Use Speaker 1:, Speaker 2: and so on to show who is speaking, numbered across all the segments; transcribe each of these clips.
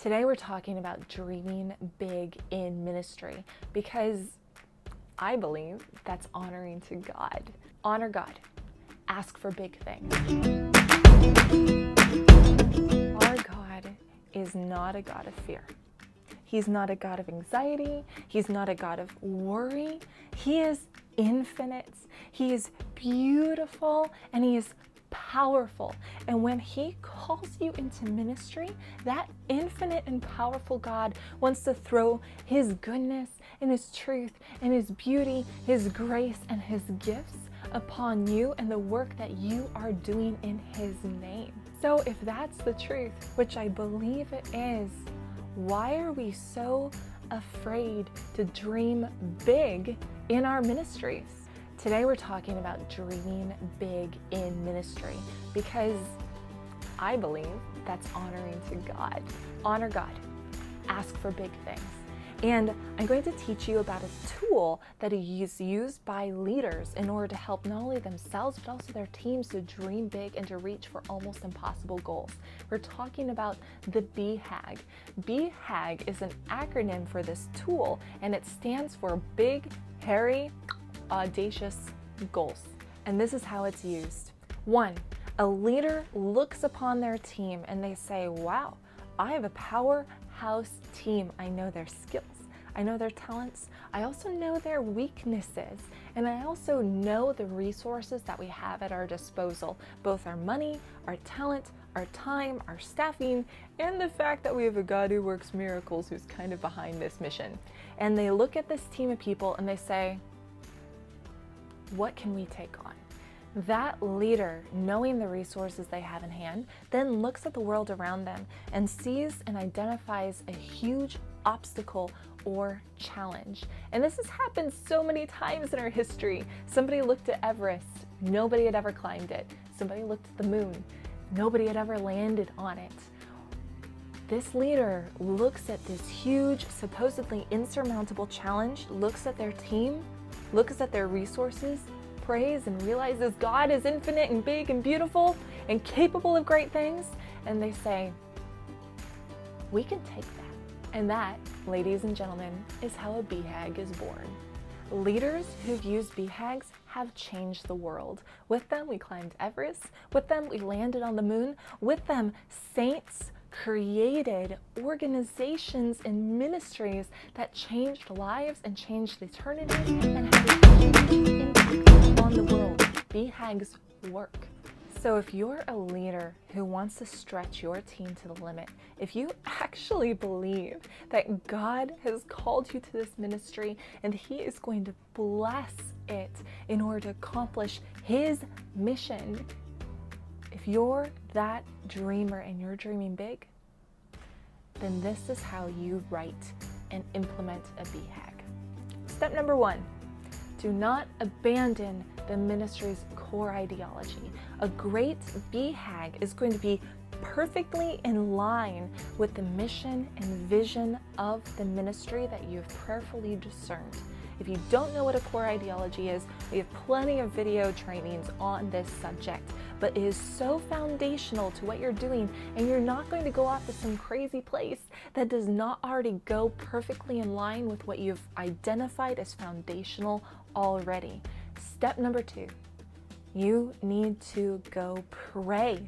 Speaker 1: Today we're talking about dreaming big in ministry because I believe that's honoring to God. Honor God. Ask for big things. Our God is not a God of fear. He's not a God of anxiety. He's not a God of worry. He is infinite. He is beautiful and he is powerful. And when he calls you into ministry, that infinite and powerful God wants to throw his goodness and his truth and his beauty, his grace and his gifts upon you and the work that you are doing in his name. So if that's the truth, which I believe it is, why are we so afraid to dream big in our ministries? Today we're talking about dreaming big in ministry because I believe that's honoring to God. Honor God. Ask for big things. And I'm going to teach you about a tool that is used by leaders in order to help not only themselves but also their teams to dream big and to reach for almost impossible goals. We're talking about the B.H.A.G. B.H.A.G is an acronym for this tool, and it stands for Big, Hairy, Audacious Goals. And this is how it's used. 1, a leader looks upon their team and they say, wow, I have a powerhouse team. I know their skills. I know their talents. I also know their weaknesses. And I also know the resources that we have at our disposal, both our money, our talent, our time, our staffing, and the fact that we have a God who works miracles who's kind of behind this mission. And they look at this team of people and they say, what can we take on? That leader, knowing the resources they have in hand, then looks at the world around them and sees and identifies a huge obstacle or challenge. And this has happened so many times in our history. Somebody looked at Everest, nobody had ever climbed it. Somebody looked at the moon, nobody had ever landed on it. This leader looks at this huge, supposedly insurmountable challenge, looks at their team, looks at their resources, prays and realizes God is infinite and big and beautiful and capable of great things, and they say, we can take that. And that, ladies and gentlemen, is how a B.H.A.G is born. Leaders who've used B.H.A.Gs have changed the world. With them, we climbed Everest. With them, we landed on the moon. With them, saints created organizations and ministries that changed lives and changed eternities and had a huge impact on the world. B.H.A.Gs work. So if you're a leader who wants to stretch your team to the limit, if you actually believe that God has called you to this ministry and he is going to bless it in order to accomplish his mission, if you're that dreamer and you're dreaming big, then this is how you write and implement a B.H.A.G. Step number 1, do not abandon the ministry's core ideology. A great B.H.A.G is going to be perfectly in line with the mission and vision of the ministry that you've prayerfully discerned. If you don't know what a core ideology is, we have plenty of video trainings on this subject, but it is so foundational to what you're doing, and you're not going to go off to some crazy place that does not already go perfectly in line with what you've identified as foundational already. Step number 2. You need to go pray.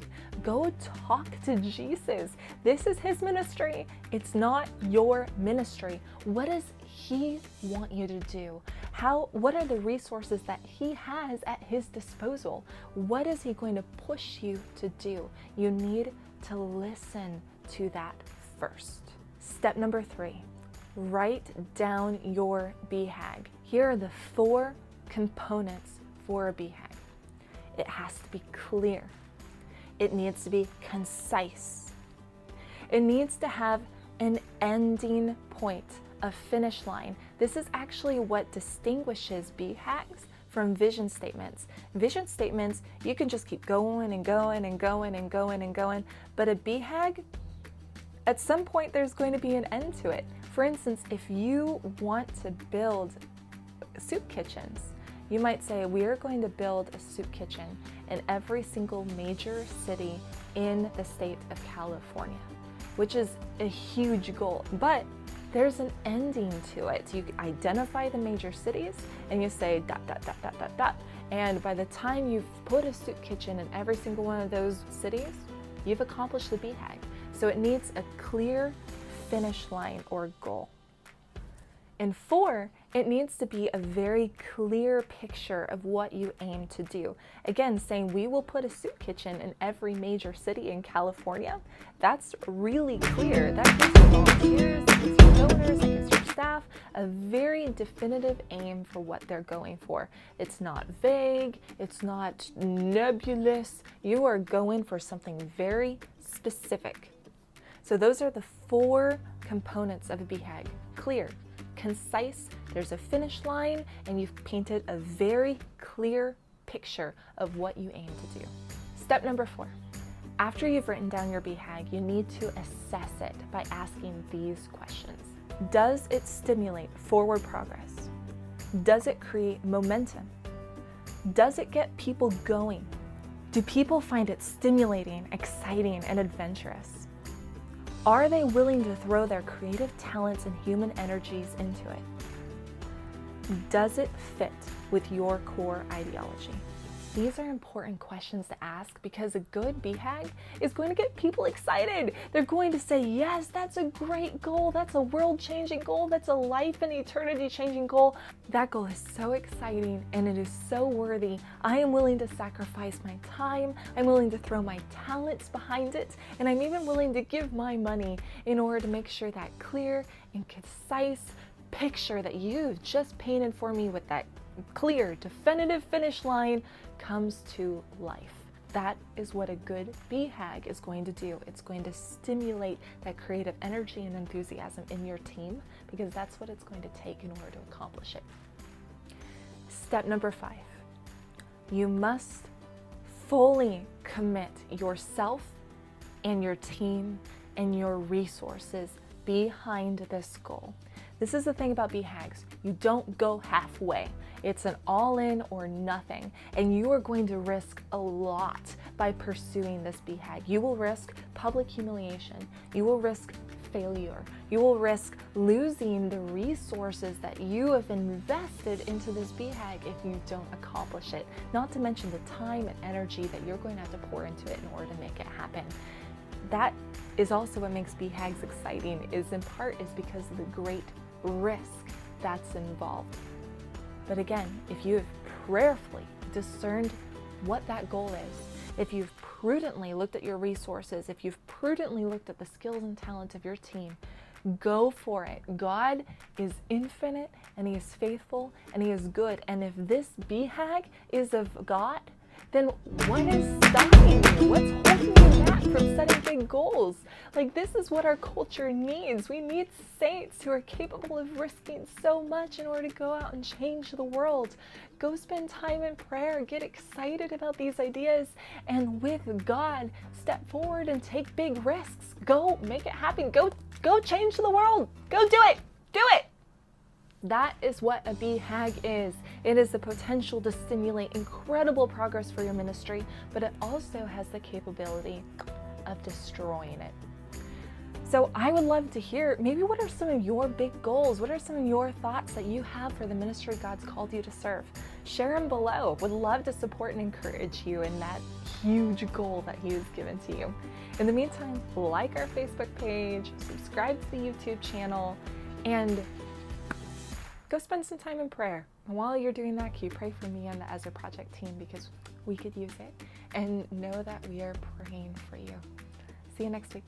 Speaker 1: Go talk to Jesus. This is his ministry. It's not your ministry. What does he want you to do? What are the resources that he has at his disposal? What is he going to push you to do? You need to listen to that first. Step number 3, write down your B.H.A.G. Here are the 4 components for a B.H.A.G. It has to be clear. It needs to be concise. It needs to have an ending point, a finish line. This is actually what distinguishes B.H.A.Gs from vision statements. Vision statements, you can just keep going and going and going and going and going, but a B.H.A.G, at some point there's going to be an end to it. For instance, if you want to build soup kitchens, you might say, we are going to build a soup kitchen in every single major city in the state of California. which is a huge goal, but there's an ending to it. You identify the major cities and you say dot, dot, dot, dot, dot, dot. And by the time you've put a soup kitchen in every single one of those cities, you've accomplished the B.H.A.G. So it needs a clear finish line or goal. And 4, it needs to be a very clear picture of what you aim to do. Again, saying we will put a soup kitchen in every major city in California, that's really clear. That gives your volunteers, that gives your donors, that gives your staff a very definitive aim for what they're going for. It's not vague, it's not nebulous. You are going for something very specific. So those are the 4 components of a B.H.A.G. Clear, concise, there's a finish line, and you've painted a very clear picture of what you aim to do. Step number 4. After you've written down your B.H.A.G., you need to assess it by asking these questions. Does it stimulate forward progress? Does it create momentum? Does it get people going? Do people find it stimulating, exciting, and adventurous? Are they willing to throw their creative talents and human energies into it? Does it fit with your core ideology? These are important questions to ask because a good B.H.A.G. is going to get people excited. They're going to say, yes, that's a great goal. That's a world-changing goal. That's a life and eternity-changing goal. That goal is so exciting and it is so worthy. I am willing to sacrifice my time. I'm willing to throw my talents behind it. And I'm even willing to give my money in order to make sure that clear and concise picture that you've just painted for me with that clear, definitive finish line comes to life. That is what a good B.H.A.G. is going to do. It's going to stimulate that creative energy and enthusiasm in your team because that's what it's going to take in order to accomplish it. Step number 5. You must fully commit yourself and your team and your resources behind this goal. This is the thing about B.H.A.Gs. You don't go halfway. It's an all-in or nothing, and you are going to risk a lot by pursuing this B.H.A.G. You will risk public humiliation. You will risk failure. You will risk losing the resources that you have invested into this B.H.A.G. if you don't accomplish it, not to mention the time and energy that you're going to have to pour into it in order to make it happen. That is also what makes B.H.A.Gs exciting, is in part is because of the great risk that's involved. But again, if you have prayerfully discerned what that goal is, if you've prudently looked at your resources, if you've prudently looked at the skills and talents of your team, go for it. God is infinite and He is faithful and He is good. And if this B.H.A.G. is of God, then what is stopping you? What's holding you back from setting big goals? Like, this is what our culture needs. We need saints who are capable of risking so much in order to go out and change the world. Go spend time in prayer, get excited about these ideas, and with God, step forward and take big risks. Go make it happen. Go change the world. Go do it. Do it. That is what a B.H.A.G. is. It is the potential to stimulate incredible progress for your ministry, but it also has the capability of destroying it. So I would love to hear, maybe what are some of your big goals? What are some of your thoughts that you have for the ministry God's called you to serve? Share them below. Would love to support and encourage you in that huge goal that He has given to you. In the meantime, like our Facebook page, subscribe to the YouTube channel, and go spend some time in prayer. And while you're doing that, can you pray for me and the Ezra Project team, because we could use it, and know that we are praying for you. See you next week.